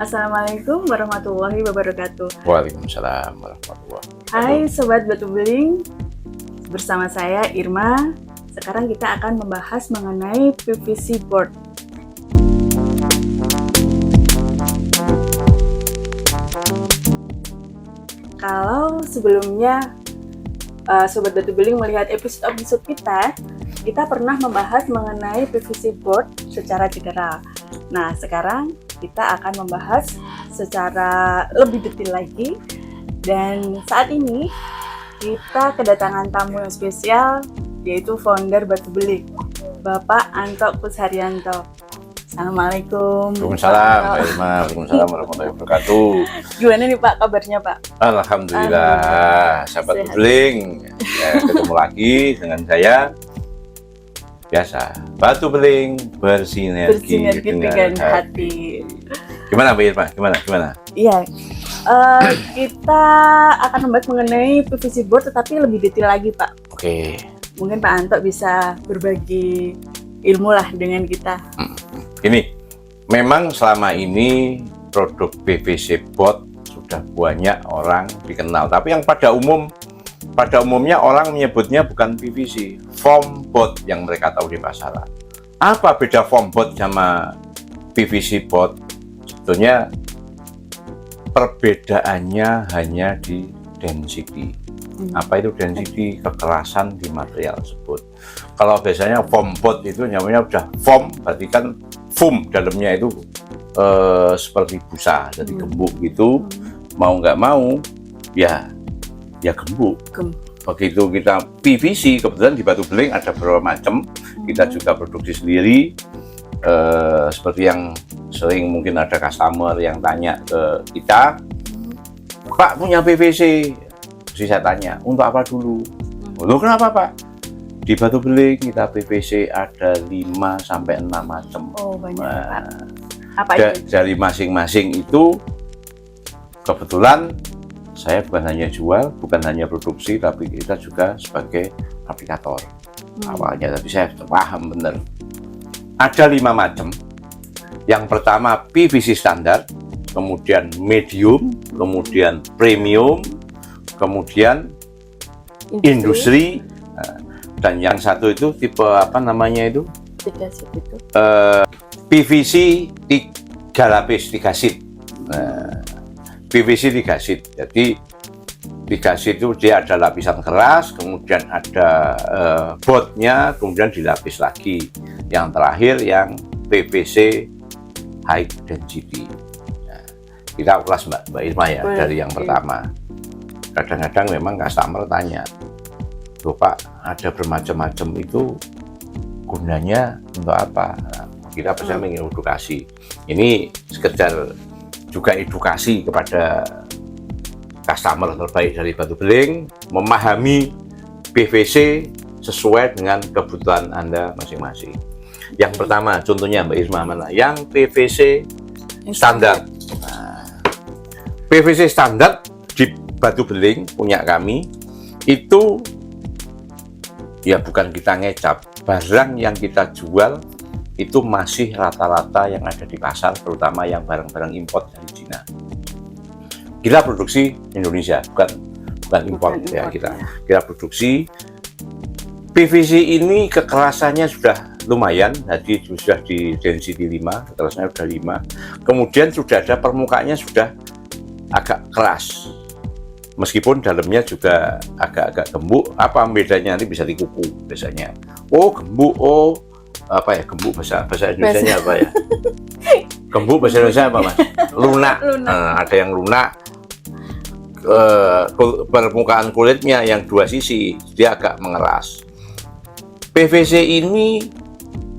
Assalamualaikum warahmatullahi wabarakatuh. Waalaikumsalam warahmatullahi Hai wabarakatuh. Sobat Batu Beling, bersama saya Irma. Sekarang kita akan membahas mengenai PVC board. Kalau sebelumnya Sobat Batu Beling melihat episode kita pernah membahas mengenai PVC board secara general. Nah, sekarang kita akan membahas secara lebih detail lagi. Dan saat ini kita kedatangan tamu yang spesial, yaitu founder Batu Beling, Bapak Anto Kusharyanto. Assalamualaikum. Waalaikumsalam, Waalaikumsalam warahmatullahi wabarakatuh. Gimana nih Pak kabarnya Pak? Alhamdulillah, sahabat Sehat. Beling, ketemu lagi dengan saya. Biasa, Batu Beling bersinergi dengan hati. Gimana Mbak Irma? Gimana? Iya, kita akan membahas mengenai PVC board tetapi lebih detail lagi Pak. Oke. Mungkin Pak Anto bisa berbagi ilmu lah dengan kita. Gini, memang selama ini produk PVC board sudah banyak orang dikenal, tapi yang pada umumnya orang menyebutnya bukan PVC, foam board yang mereka tahu di pasaran. Apa beda foam board sama PVC board? Sebetulnya perbedaannya hanya di density. Apa itu density? Kekerasan di material tersebut. Kalau biasanya foam board itu namanya udah foam, berarti kan foam dalamnya itu seperti busa, jadi gembuk gitu. Mau nggak mau, ya gembuk. Begitu kita PVC, kebetulan di Batu Beling ada beberapa macam. Kita juga produksi sendiri. Seperti yang sering mungkin ada customer yang tanya ke kita, Pak punya PVC? Terus saya tanya, untuk apa dulu? Loh kenapa Pak? Di Batu Beling kita PVC ada 5-6 macam. Oh banyak Pak. Nah, Apa itu? dari masing-masing itu kebetulan saya bukan hanya jual, bukan hanya produksi, tapi kita juga sebagai aplikator. Awalnya, tapi saya paham benar. Ada 5 macam. Yang pertama PVC standar, kemudian medium, kemudian premium, kemudian industri, dan yang satu itu tipe apa namanya itu? PVC 3 lapis, 3 sheet. PVC 3 sheet. Jadi 3 sheet itu dia ada lapisan keras, kemudian ada boardnya, kemudian dilapis lagi. Yang terakhir yang PVC high density. Nah, kita ulas Mbak Irma ya. Dari yang pertama. Kadang-kadang memang customer tanya, loh Pak, ada bermacam-macam itu gunanya untuk apa? Nah, kita bisa mengedukasi. Ini sekedar juga edukasi kepada customer terbaik dari Batu Beling, memahami PVC sesuai dengan kebutuhan Anda masing-masing. Yang pertama, contohnya Mbak Irma mana? Yang PVC standar. Nah, PVC standar di Batu Beling punya kami itu ya bukan kita ngecap, barang yang kita jual itu masih rata-rata yang ada di pasar, terutama yang barang-barang import dari Cina. Kita produksi Indonesia, bukan import ya kita produksi. PVC ini kekerasannya sudah lumayan, jadi sudah di density 5, kekerasannya sudah 5. Kemudian sudah ada permukaannya sudah agak keras. Meskipun dalamnya juga agak-agak gembuk. Apa bedanya nanti bisa dikuku biasanya. Oh, gembuk. Oh, apa ya gembuk bahasa Indonesianya apa ya? Gembuk bahasa Indonesia apa Mas? Lunak. Ada yang lunak. Permukaan kulitnya yang 2 sisi dia agak mengeras. PVC ini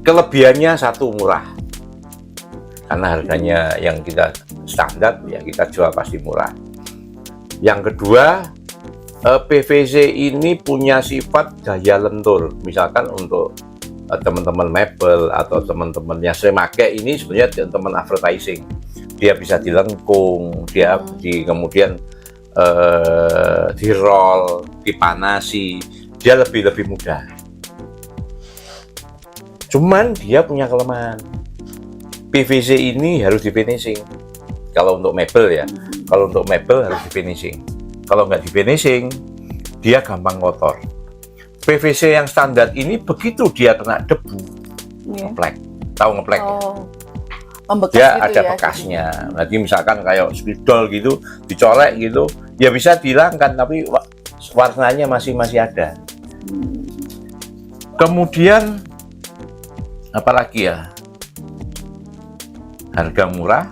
kelebihannya satu, murah. Karena harganya yang kita standar ya kita jual pasti murah. Yang kedua, PVC ini punya sifat daya lentur. Misalkan untuk teman-teman mebel atau teman-teman yang sering pakai ini sebenarnya teman advertising. Dia bisa dilengkung, dia kemudian di roll, dipanasi, dia lebih mudah. Cuman dia punya kelemahan. PVC ini harus di finishing. Kalau untuk mebel ya, kalau untuk mebel harus di finishing. Kalau nggak di finishing, dia gampang kotor. PVC yang standar ini begitu dia kena debu, ngeplek. Tahu ngeplek? Oh, membekas Dia gitu ada ya, bekasnya. Nanti misalkan kayak spidol gitu, dicolek gitu, ya bisa dihilangkan, tapi warnanya masih ada. Kemudian apalagi ya? Harga murah,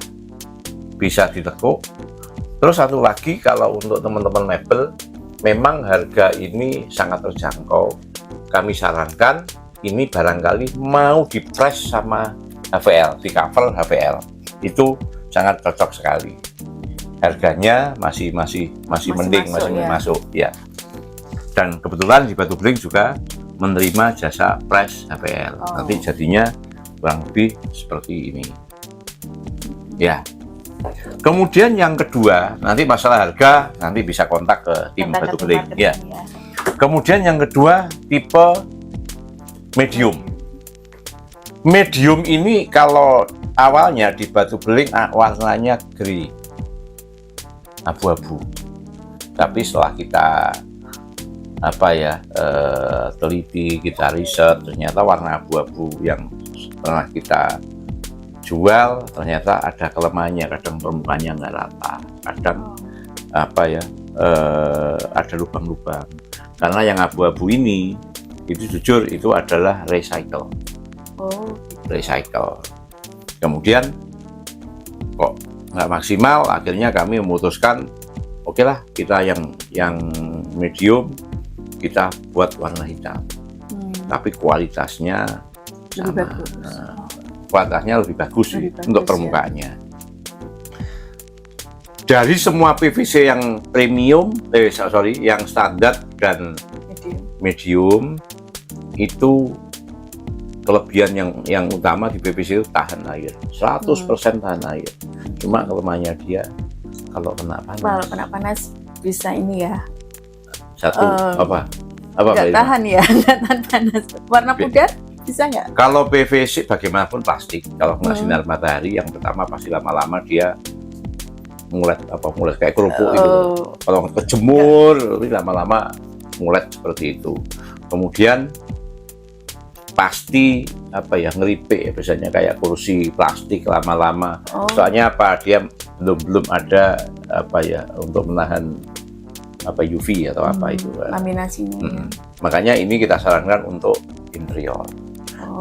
bisa ditekuk. Terus satu lagi, kalau untuk teman-teman mebel, memang harga ini sangat terjangkau. Kami sarankan ini barangkali mau di-press sama HVL, di cover HVL. Itu sangat cocok sekali. Harganya masih mending, masuk, masih ya. masuk ya. Dan kebetulan di Batu Beling juga menerima jasa press HVL. Oh. Nanti jadinya kurang lebih seperti ini. Ya. Kemudian yang kedua, nanti masalah harga nanti bisa kontak ke tim Kontak ke Batu tim Beling. marketing, Ya. ya. Kemudian yang kedua, tipe medium. Medium ini kalau awalnya di Batu Beling warnanya grey, abu-abu. Tapi setelah kita teliti, kita riset, ternyata warna abu-abu yang pernah kita jual ternyata ada kelemahannya. Kadang permukaannya nggak rata, kadang ada lubang-lubang. Karena yang abu-abu ini itu jujur itu adalah recycle. Recycle. Kemudian kok nggak maksimal, akhirnya kami memutuskan oke lah, kita yang medium kita buat warna hitam, tapi kualitasnya Lebih sama. bagus. Kualitasnya lebih bagus sih Lebih bagus, untuk permukaannya. Dari semua PVC yang premium, yang standar dan medium itu kelebihan yang utama di PVC itu tahan air, 100% tahan air. Cuma kelemahannya dia kalau kena panas. Kalau kena panas bisa ini ya. Satu apa Nggak Mbak tahan ya, nggak tahan panas. Warna pudar bisa nggak? Kalau PVC bagaimanapun plastik, kalau kena sinar matahari yang pertama pasti lama-lama dia ngulet kayak kerupuk itu. Kalau kejemur lama-lama ngulet seperti itu. Kemudian pasti ngeripik ya, biasanya kayak kursi plastik lama-lama. Soalnya dia belum ada untuk menahan UV atau itu. Laminasinya. Ya. Makanya ini kita sarankan untuk interior.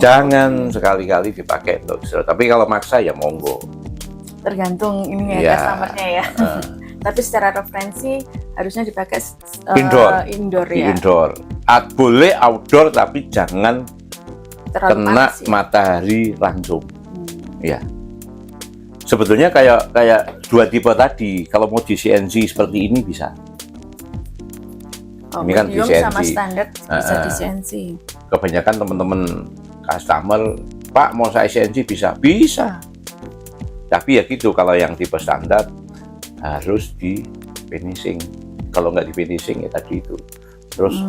Jangan sekali-kali dipakai untuk exterior. Tapi kalau maksa ya monggo. Tergantung ini ya, customer-nya ya. Tapi secara referensi harusnya dipakai indoor ya. Indoor. Boleh outdoor tapi jangan Terlalu kena panas, ya. matahari langsung. Ya. Sebetulnya kayak dua tipe tadi, kalau mau di CNC seperti ini bisa. Ini kan di CNC. Sama standar bisa di CNC. Kebanyakan teman-teman customer, Pak mau saya CNC bisa. Tapi ya gitu, kalau yang tipe standar harus di finishing. Kalau nggak di finishing ya tadi itu. Terus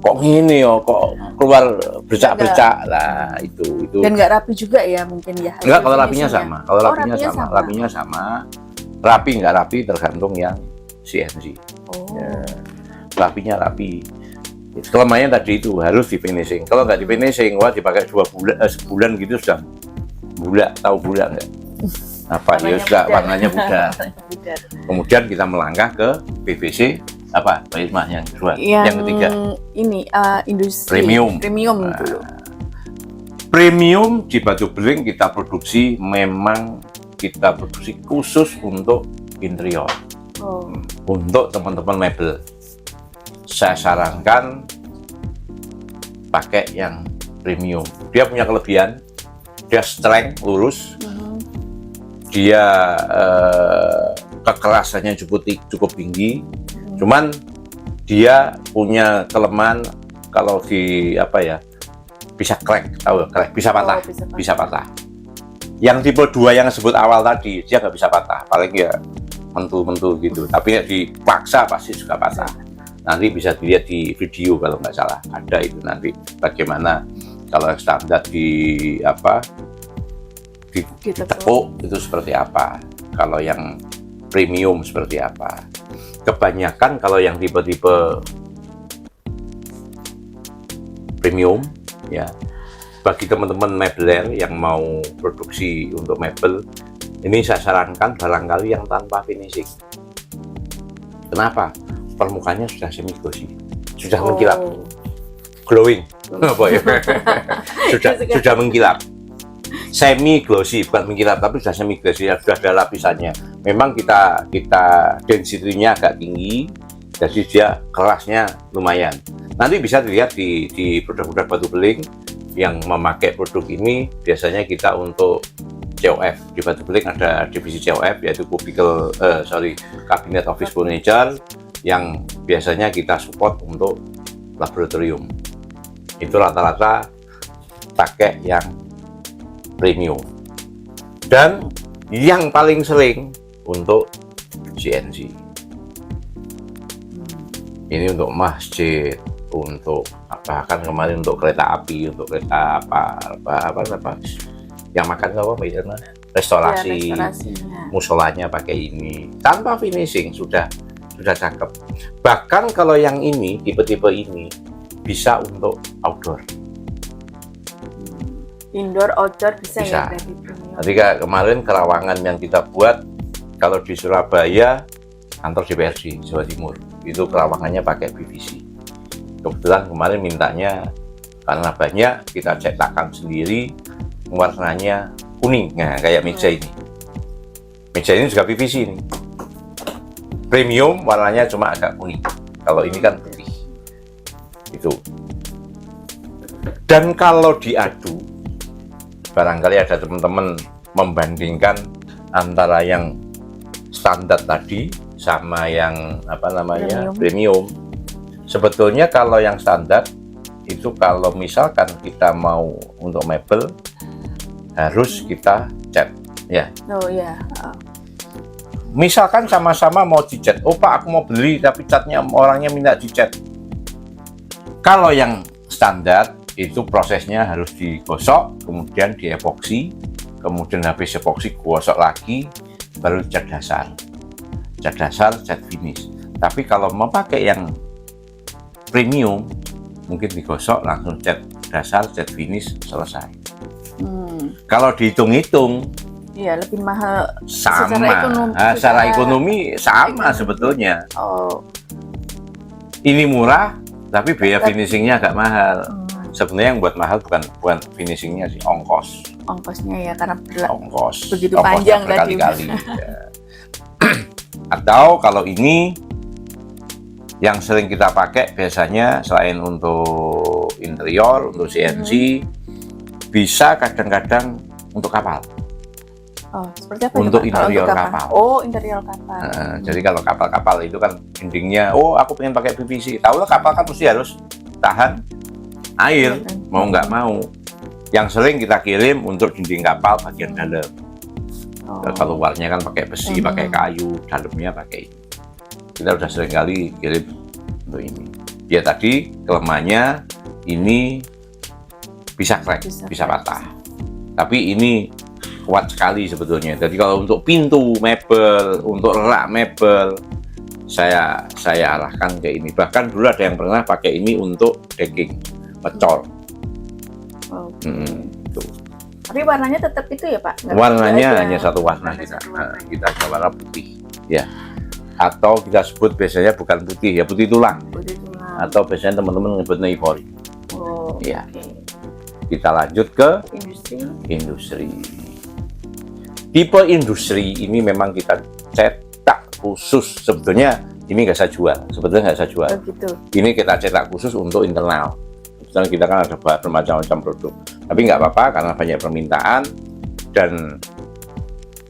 kok gini kok keluar bercak-bercak lah itu. Dan nggak rapi juga ya mungkin ya. Enggak, kalau rapinya sama. Kalau rapinya sama. Rapinya sama. Rapi nggak rapi tergantung yang CNC. Ya, rapinya rapi. Kelemahannya tadi itu harus di finishing. Kalau nggak di finishing, dipakai sebulan gitu sudah bulak. Tahu bulak nggak? Ya sudah warnanya pudar. Kemudian kita melangkah ke PVC Mbak Isma yang kedua, yang ketiga. Ini industri premium dulu. Premium di Batu Beling kita produksi khusus untuk interior. Untuk teman-teman mebel. Saya sarankan pakai yang premium. Dia punya kelebihan, dia strength lurus, dia kekerasannya cukup tinggi. Cuman dia punya kelemahan kalau bisa crack, bisa patah, bisa patah. Yang tipe 2 yang disebut awal tadi dia nggak bisa patah, paling ya mentul-mentul gitu. Tapi dipaksa pasti juga patah. Nanti bisa dilihat di video kalau nggak salah, ada itu nanti bagaimana kalau standar ditekuk itu seperti apa. kalau yang premium seperti apa. Kebanyakan kalau yang tipe-tipe premium ya, bagi teman-teman mebeler yang mau produksi untuk mebel, ini saya sarankan barangkali yang tanpa finishing. Kenapa? Permukaannya sudah semi glossy, sudah mengkilap, glowing, apa ya? sudah mengkilap, semi glossy, bukan mengkilap tapi sudah semi glossy, sudah ada lapisannya. Memang kita density-nya agak tinggi, jadi dia kerasnya lumayan. Nanti bisa dilihat di produk-produk batu beling yang memakai produk ini. Biasanya kita untuk COF, di batu beling ada divisi COF, yaitu Cabinet Office Furniture, yang biasanya kita support untuk laboratorium. Itu rata-rata pakai yang premium. Dan yang paling sering untuk CNC. Ini untuk masjid, untuk apa, kan kemarin untuk kereta api, untuk kereta apa yang makan apa restorasi, musolanya pakai ini tanpa finishing, sudah cakep. Bahkan kalau yang ini tipe-tipe ini bisa untuk outdoor, indoor outdoor bisa. Ya nanti kemarin kerawangan yang kita buat, kalau di Surabaya kantor DPRD Jawa Timur itu kerawangannya pakai PVC. Kebetulan kemarin mintanya karena banyak, kita cetakkan sendiri, warnanya kuning, nah kayak meja ini. Meja ini juga PVC ini. Premium warnanya cuma agak kuning. Kalau ini kan putih. Itu. Dan kalau diadu, barangkali ada teman-teman membandingkan antara yang standar tadi sama yang premium. Sebetulnya kalau yang standar itu, kalau misalkan kita mau untuk mebel, harus kita cat ya. Misalkan sama-sama mau dicat, oh Pak aku mau beli tapi catnya orangnya minta dicat. Kalau yang standar itu prosesnya harus digosok, kemudian diepoksi, kemudian habis epoksi gosok lagi, baru cat dasar, cat finish. Tapi kalau mau pakai yang premium, mungkin digosok langsung cat dasar, cat finish, selesai. Kalau dihitung-hitung, iya lebih mahal. Sama, secara ekonomi sama sebetulnya. Ini murah, tapi biaya finishingnya agak mahal. Sebenarnya yang buat mahal bukan finishingnya sih, ongkosnya ya, karena begitu ongkosnya panjang berkali-kali. Ya. Atau kalau ini yang sering kita pakai biasanya selain untuk interior, untuk CNC, bisa kadang-kadang untuk kapal. Seperti apa untuk itu, interior kapal. Interior kapal. Jadi kalau kapal-kapal itu kan endingnya, aku pengen pakai PVC. Tahu lah kapal kan mesti harus tahan air, mau nggak mau. Yang sering kita kirim untuk dinding kapal bagian dalam. Kalau luarnya kan pakai besi, pakai kayu, dalamnya pakai ini. Kita udah sering kali kirim untuk ini. Ya tadi kelemahannya ini bisa crack, bisa patah. Tapi ini kuat sekali sebetulnya. Jadi kalau untuk pintu mebel, untuk rak mebel, saya arahkan ke ini. Bahkan dulu ada yang pernah pakai ini untuk decking, pecol. Tapi warnanya tetap itu ya Pak? Warnanya hanya satu warna kita ada warna putih, ya. Atau kita sebut biasanya bukan putih, ya putih tulang. Atau biasanya teman-teman nyebutnya ivory. Ya. Kita lanjut ke industri. Tipe industri ini memang kita cetak khusus. Sebetulnya ini nggak saya jual. Ini kita cetak khusus untuk internal. Kebetulan kita kan ada bermacam-macam produk. Tapi nggak apa-apa karena banyak permintaan. Dan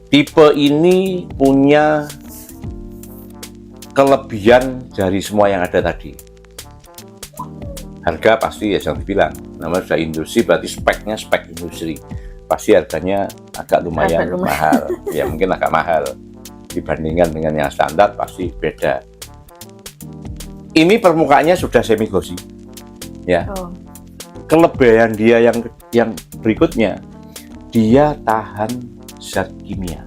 tipe ini punya kelebihan dari semua yang ada tadi. Harga pasti ya jangan dibilang. Namanya sudah industri berarti speknya spek industri. Pasti harganya agak lumayan mahal. Ya mungkin agak mahal dibandingkan dengan yang standar, pasti beda. Ini permukaannya sudah semi glossy. Ya. Kelebihan dia yang berikutnya, dia tahan zat kimia.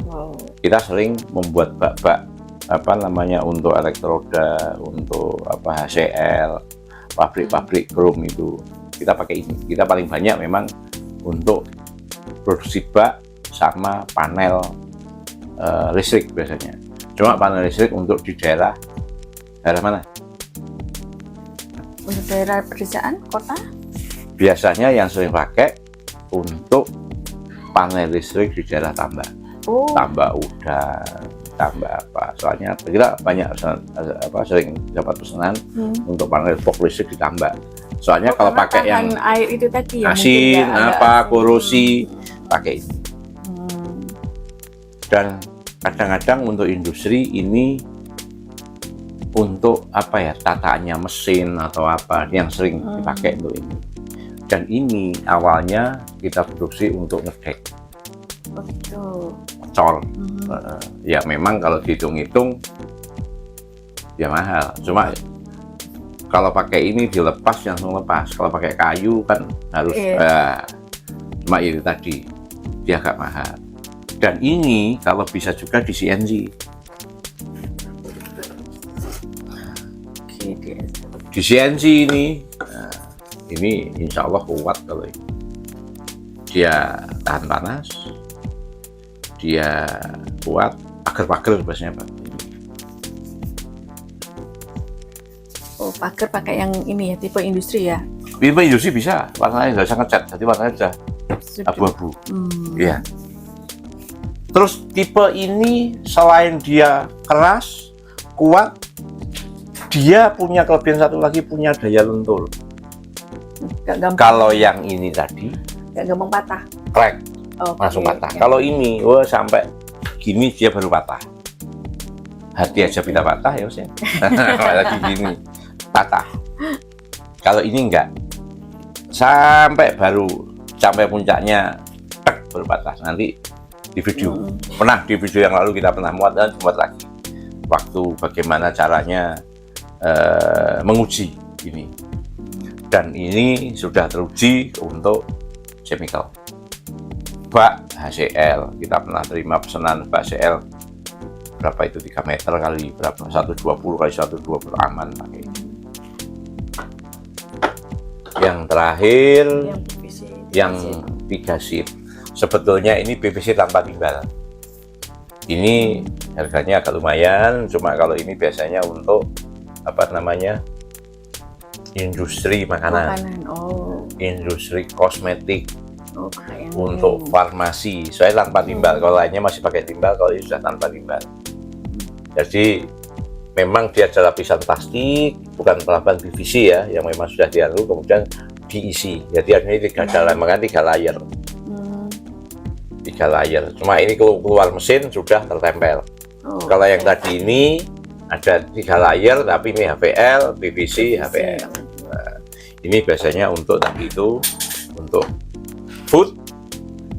Wow. Kita sering membuat bak-bak apa namanya untuk elektroda, untuk apa HCL, pabrik-pabrik krom itu kita pakai ini. Kita paling banyak memang untuk produksi bak sama panel listrik biasanya. Cuma panel listrik untuk di daerah mana? Untuk daerah pedesaan, kota? Biasanya yang sering pakai untuk panel listrik di daerah tambak. Oh. Tambak udang, tambak apa? Soalnya kita banyak sering dapat pesanan untuk panel box listrik di tambak. Soalnya kalau karena pakai yang tahan air itu tadi ya, asin, mungkin ya, apa asin. korosi, pakai ini. Hmm. Dan kadang-kadang untuk industri ini untuk apa ya, tataannya mesin atau apa yang sering dipakai untuk ini. Dan ini awalnya kita produksi untuk ngedek col. Ya memang kalau dihitung-hitung ya mahal. Cuma kalau pakai ini dilepas langsung lepas. Kalau pakai kayu kan harus cuma itu tadi dia agak mahal. Dan ini kalau bisa juga di CNC. Di CNC ini insya Allah kuat kalau ini. Dia tahan panas, dia kuat, pagar-pagar biasanya Pak. Oh, pagar pakai yang ini ya, tipe industri ya? Tipe industri bisa, warnanya nggak usah ngecat, jadi warnanya sudah abu-abu. Iya. Terus tipe ini selain dia keras, kuat, dia punya kelebihan satu lagi, punya daya lentur. Kalau yang ini tadi nggak gampang patah, crack, langsung patah. Kalau ini, sampai gini dia baru patah. Hati aja bisa patah ya usia. Lagi gini patah. Kalau ini enggak, sampai puncaknya baru patah. Nanti di video, di video yang lalu kita pernah muat lagi. Waktu bagaimana caranya menguji ini. Dan ini sudah teruji untuk chemical. Bak HCL, kita pernah terima pesanan bak HCL berapa itu, 3 meter kali berapa, 120 kali 120 aman pakai. Yang terakhir yang PVC sheet. Sebetulnya ini PVC tanpa timbal. Ini harganya agak lumayan, cuma kalau ini biasanya untuk apa namanya, industri makanan. Industri kosmetik, untuk farmasi. Soalnya tanpa timbal, kalau lainnya masih pakai timbal, kalau ini sudah tanpa timbal. Jadi memang dia adalah lapisan plastik, bukan pelapan PVC ya, yang memang sudah dianu kemudian diisi. Jadi ini 3 layer. 3 layer. Cuma ini keluar mesin sudah tertempel. Kalau yang tadi ini ada 3 layer, tapi ini HPL, PVC, HPL. Nah, ini biasanya untuk tadi itu untuk food,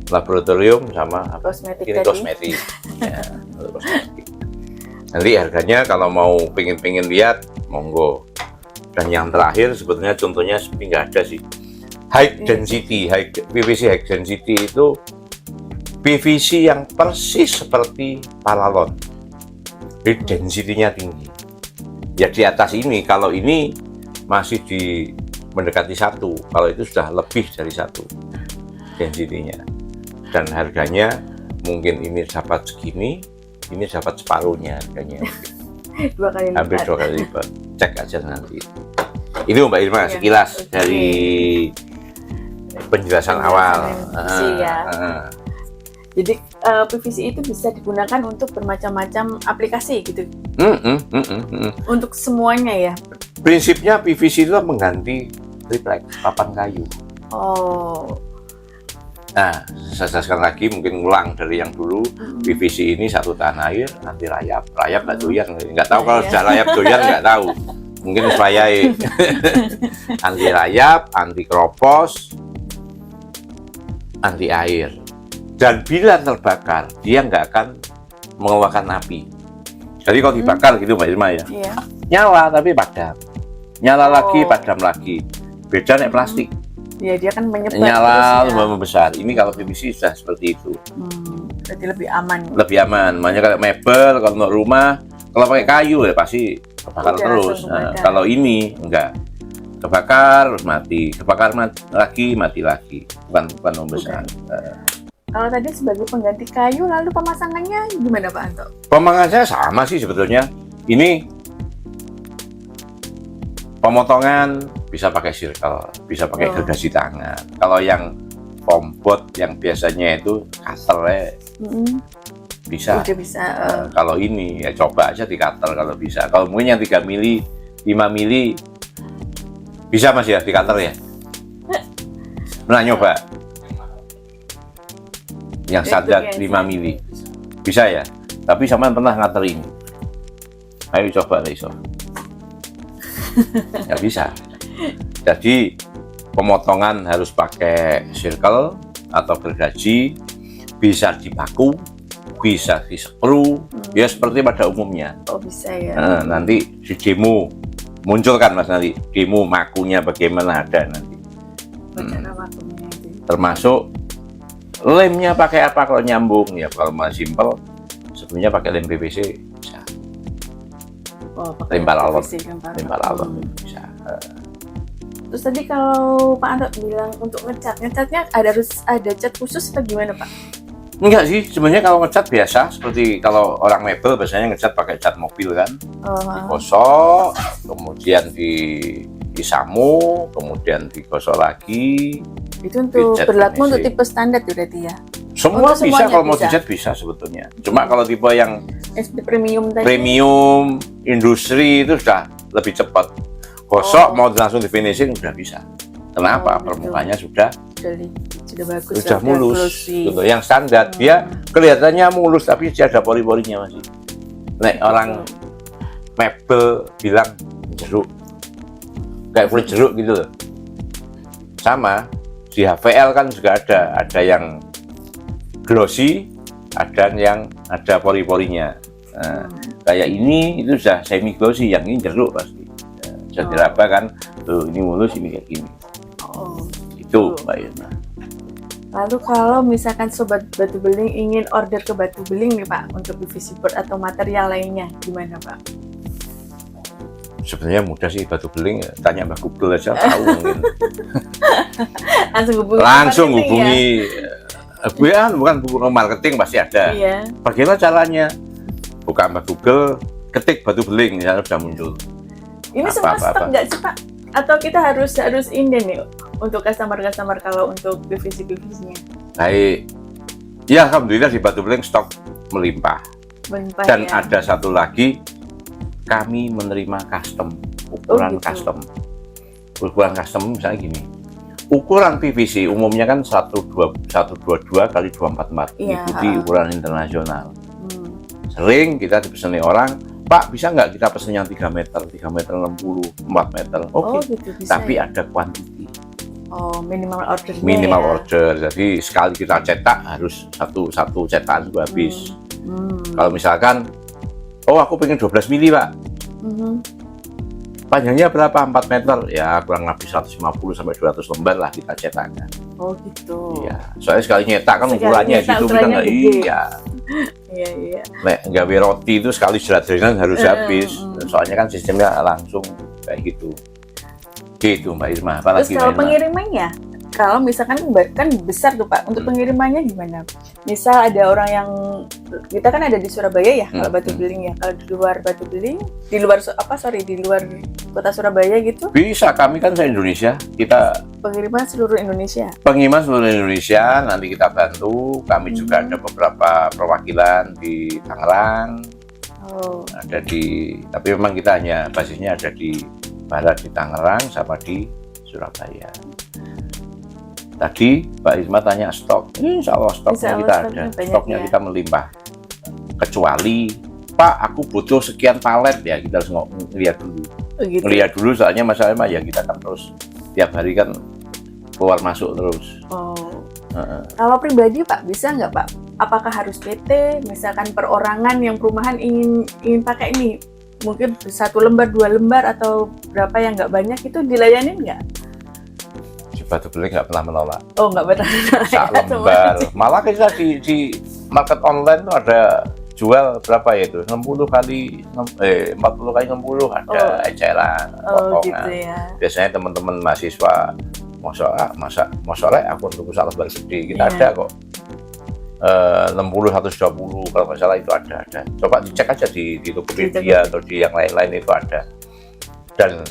laboratorium sama kosmetik. Ini kosmetik. Ya, kosmetik. Nanti harganya kalau mau pengen lihat, monggo. Dan yang terakhir sebetulnya contohnya seperti nggak ada sih. PVC high density itu PVC yang persis seperti paralon. Jadi density-nya tinggi. Ya di atas ini, kalau ini masih mendekati 1, kalau itu sudah lebih dari 1 density-nya. Dan harganya mungkin ini dapat segini, ini dapat separuhnya harganya. 2 kali lipat. Hampir 2 kali lipat. Cek aja nanti. Ini Mbak Irma sekilas dari penjelasan awal. Jadi PVC itu bisa digunakan untuk bermacam-macam aplikasi gitu. Untuk semuanya ya. Prinsipnya PVC itu mengganti triplek, papan kayu. Nah, saya jelaskan lagi, mungkin ngulang dari yang dulu. PVC ini satu tahan air, anti rayap. Rayap nggak doyan, nggak tahu kalau sudah rayap doyan nggak tahu. Mungkin supaya anti rayap, anti keropos, anti air. Dan bila terbakar, dia nggak akan mengeluarkan api. Jadi kalau dibakar gitu Mbak Irma ya, nyala tapi padam. Nyala lagi, padam lagi. Beda nek plastik. Ya dia kan menyebar nyala terus ya. membesar. Ini kalau PVC sudah seperti itu. Berarti lebih aman. Lebih aman. Makanya kalau mebel, kalau untuk rumah, kalau pakai kayu ya pasti kebakar Udah, terus. langsung Nah, kebakar. kalau ini enggak. Kebakar terus mati, kebakar lagi, mati lagi. Bukan membesar. Kalau tadi sebagai pengganti kayu, lalu pemasangannya gimana Pak Anto? Pemangannya sama sih sebetulnya. Ini pemotongan bisa pakai circle, bisa pakai gergaji tangan. Kalau yang fombot yang biasanya itu cutter bisa. Udah bisa. Kalau ini ya coba aja di cutter kalau bisa. Kalau mungkin yang 3 mili, 5 mili bisa Mas ya di cutter ya. Nah nyoba. Yang standar 5 mili. Bisa ya. Tapi sampean pernah ngater ini. Ayo coba deh iso. Nggak bisa. Jadi pemotongan harus pakai circle atau gergaji, bisa dipaku, bisa di screw, ya seperti pada umumnya. Oh bisa ya. Nah, nanti di demo munculkan Mas nanti demo makunya bagaimana ada nanti. Cara vakumnya itu. Termasuk lemnya pakai apa kalau nyambung ya kalau masih simpel sebenarnya pakai lem PVC bisa. Oh, pakai Lem paralon, PVC kan, Pak. lem paralon bisa. Terus tadi kalau Pak Anto bilang untuk ngecatnya harus ada cat khusus atau gimana Pak? Enggak sih, sebenarnya kalau ngecat biasa seperti kalau orang mebel biasanya ngecat pakai cat mobil kan, digosok, kemudian disamu, kemudian digosok lagi. Itu untuk Dicat berlaku untuk PVC. tipe standar berarti ya? Semua Untuk bisa semuanya kalau mau bisa? dicat bisa sebetulnya. Cuma kalau tipe yang SP premium tadi? premium, industri itu sudah lebih cepat. Gosok mau langsung di finishing sudah bisa. Kenapa? Oh, gitu. Permukaannya sudah Sudah bagus. sudah mulus. glossy. Gitu. Yang standar dia kelihatannya mulus tapi dia ada pori-porinya masih. Nek orang mebel bilang jeruk, kayak kulit jeruk gitu loh. Sama di HVL kan juga ada yang glossy, ada yang ada pori-porinya. Nah, kayak ini itu sudah semi glossy, yang ini jeruk pasti. Sudah diraba kan, tuh ini mulus, ini kayak gini. Oh. Itu Mbak Irma. Lalu kalau misalkan Sobat Batu Beling ingin order ke Batu Beling nih Pak untuk PVC board atau material lainnya, gimana Pak? Sebenarnya mudah sih Batu Beling, tanya Mbak Google aja tahu mungkin. Langsung hubungi. Langsung marketing hubungi bukan buku marketing pasti ada. Ya? Iya. Bagaimana caranya? Buka Mbak Google, ketik Batu Beling, misalnya sudah muncul. Ini semua stok nggak sih Pak? Atau kita harus inden nih untuk customer kalau untuk PVC-nya? Baik. Ya alhamdulillah di Batu Beling stok melimpah. Melimpah, Dan ya? ada satu lagi, kami menerima custom, ukuran gitu. custom. Ukuran custom misalnya gini. Ukuran PVC umumnya kan 122 kali 244, Iya, mengikuti ukuran internasional. Sering kita dipeseni orang, Pak bisa nggak kita pesen yang 3 meter, 3 meter 60, 4 meter, oke. Oh gitu bisa. Tapi ya? ada quantity, Oh minimal ordernya. minimal ya? order. Jadi sekali kita cetak harus satu cetakan itu habis. Kalau misalkan, oh aku pengen 12 mili Pak, panjangnya berapa? 4 meter, ya kurang lebih 150 sampai 200 lembar lah kita cetakkan. Oh gitu. Iya, soalnya sekali nyetak kan Sekali ukurannya nyetak situ kita ukurannya nggak, gede. iya. Iya. Nek gawe roti itu sekali jerat-jeratan harus habis. Soalnya kan sistemnya langsung kayak gitu. Gitu Mbak Irma. Terus Apalagi kalau Mbak Irma? pengirimannya, kalau misalkan kan besar tuh Pak, untuk pengirimannya gimana? Misal ada orang yang kita kan ada di Surabaya ya, kalau Batu Beling ya. Kalau di luar Batu Beling, di luar kota Surabaya gitu, Bisa, kami kan se-Indonesia. Kita pengiriman seluruh Indonesia. pengiriman seluruh Indonesia, nanti kita bantu. Kami juga ada beberapa perwakilan di Tangerang, Oh, tapi memang kita hanya basisnya ada di barat di Tangerang sama di Surabaya. Tadi Mbak Irma tanya stok, insya Allah stoknya Insya Allah kita stoknya ada, banyak stoknya ya. kita melimpah. Kecuali Pak, aku butuh sekian palet ya, kita harus ngeliat dulu. gitu. Ngeliat dulu soalnya masalahnya ya kita kan terus tiap hari kan keluar masuk terus. Oh. Kalau pribadi Pak, bisa nggak Pak? Apakah harus PT? Misalkan perorangan yang perumahan ingin pakai ini, mungkin 1 lembar, 2 lembar atau berapa yang nggak banyak itu dilayanin nggak? Batu Beling nggak pernah menolak. Oh, nggak pernah. Sak lembar. Malah kita di market online tuh ada jual berapa ya itu? 40 kali 60 ada eceran, Oh, potongan. gitu ya. Biasanya teman-teman mahasiswa masalah akun tuku sak lembar gede. Kita Iya. ada kok. 60 120 kalau nggak salah itu ada. Coba dicek aja di Tokopedia atau di yang lain-lain itu ada. Dan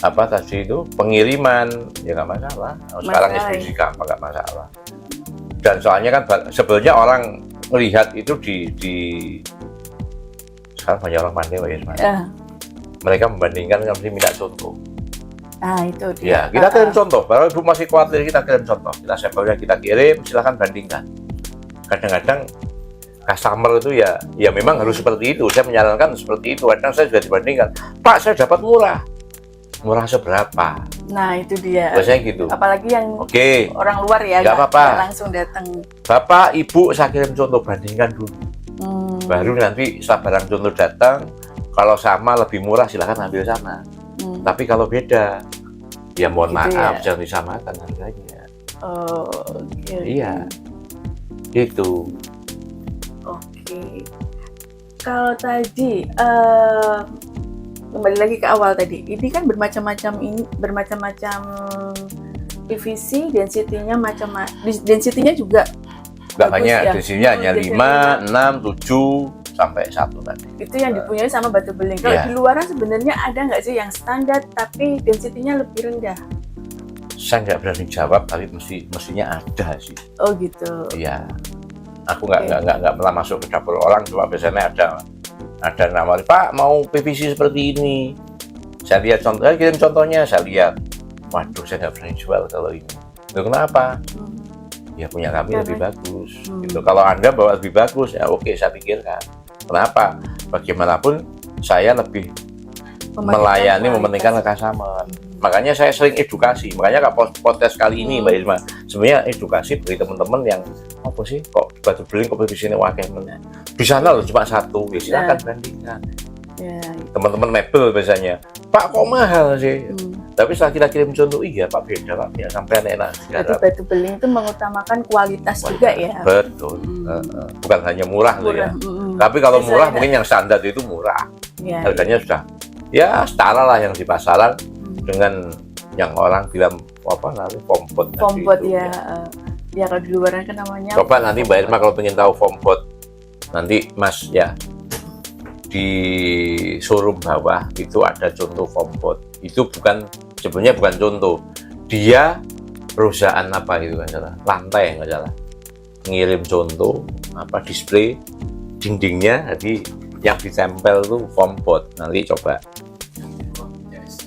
apa tadi itu pengiriman ya nggak masalah. Sekarang Masalah, ekspedisi gampang nggak masalah. Dan soalnya kan sebenarnya orang melihat itu di sekarang banyak orang pandai Pak Yusman. Mereka membandingkan kan mesti minta contoh. Nah, itu Ya, dia. kita kirim contoh. Kalau Ibu masih khawatir, kita kirim contoh. Kita sampelnya kita kirim, silahkan bandingkan. Kadang-kadang customer itu ya memang harus seperti itu. Saya menyarankan seperti itu. Kadang saya juga dibandingkan. Pak, saya dapat murah. Murah seberapa? Nah, itu dia. Biasanya gitu. Apalagi yang Oke, orang luar ya, nggak apa-apa. nggak langsung datang. Bapak, Ibu, saya kirim contoh, bandingkan dulu. Baru nanti setelah barang contoh datang, kalau sama lebih murah silahkan ambil sana. Tapi kalau beda, ya mohon Gitu maaf, ya. jangan disamakan harganya. Oh, oke. Iya, itu. Oke. Kalau tadi kembali lagi ke awal tadi, ini kan bermacam-macam PVC, density-nya density-nya juga Nggak bagus banyak, ya? density-nya hanya Density-nya 5, 6, 7, sampai 1 tadi. itu yang dipunyai sama batu beling. Kalau Iya. di luaran sebenarnya ada nggak sih yang standar tapi density-nya lebih rendah? Saya nggak berani jawab, tapi mestinya ada sih. Oh gitu. Iya. Aku nggak Oke. nggak pernah masuk ke dapur orang, cuma biasanya ada nawari, Pak mau PVC seperti ini. Saya lihat contohnya, kirim contohnya, saya lihat. Waduh, saya nggak berani jual kalau ini. Loh, kenapa? Ya punya kami lebih bagus. Gitu. Kalau Anda bawa lebih bagus, ya oke, saya pikirkan. Kenapa? Bagaimanapun saya lebih melayani, mementingkan customer. Makanya saya sering edukasi. Makanya podcast kali ini, Mbak Irma, sebenarnya edukasi bagi teman-teman yang apa sih kok batu beling kok di sini wakil di sana loh cuma satu, ya silakan bandingkan. Ya. Teman-teman mebel biasanya, Pak kok mahal sih? Tapi setelah kita kirim contoh, iya Pak beda Pak, ya sampai enak. Berarti batu beling itu mengutamakan kualitas juga ya. Betul. Bukan hanya murah loh ya. Murah. Tapi kalau Biasanya murah ada. mungkin yang standar itu murah. Ya. Harganya sudah ya setara lah yang di pasaran dengan yang orang bilang apa namanya fombot. Fombot ya. Ya kalau di luaran kan namanya. Coba nanti Mbak Irma kalau pengen tahu fombot, nanti Mas ya di showroom bawah itu ada contoh fombot. Itu sebenarnya bukan contoh. Dia perusahaan apa itu nggak salah, lantai nggak salah, ngirim contoh apa display dindingnya, jadi yang ditempel tuh fombot. Nanti coba.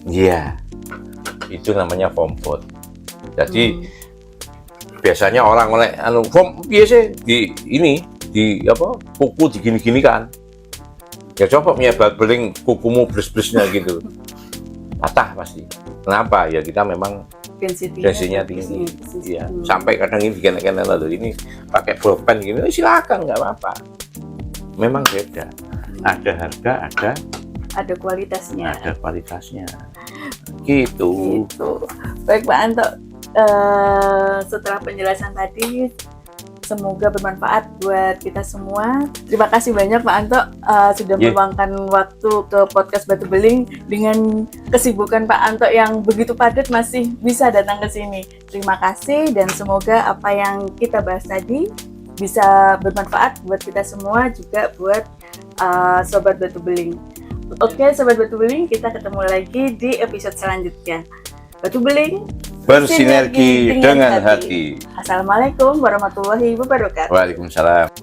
Iya, itu namanya fombot. Jadi biasanya orang oleh foam biasa di kuku digini-gini kan. Ya coba punya batu beling kukumu blus-blusnya gitu. Patah pasti. Kenapa? Ya kita memang density-nya tinggi. Iya. Sampai kadang ini dikenek-kenek lalu ini pakai bolpen gini, silakan nggak apa-apa. Memang beda. Ada harga, ada kualitasnya. ada kualitasnya. Gitu. Gitu. Baik Pak Anto, setelah penjelasan tadi semoga bermanfaat buat kita semua. Terima kasih banyak Pak Anto sudah meluangkan waktu ke podcast Batu Beling. Dengan kesibukan Pak Anto yang begitu padat masih bisa datang ke sini. Terima kasih dan semoga apa yang kita bahas tadi bisa bermanfaat buat kita semua, juga buat Sobat Batu Beling. Oke Sobat Batu Beling, kita ketemu lagi di episode selanjutnya. Batu Beling Bersinergi dengan hati. Assalamualaikum warahmatullahi wabarakatuh. Waalaikumsalam.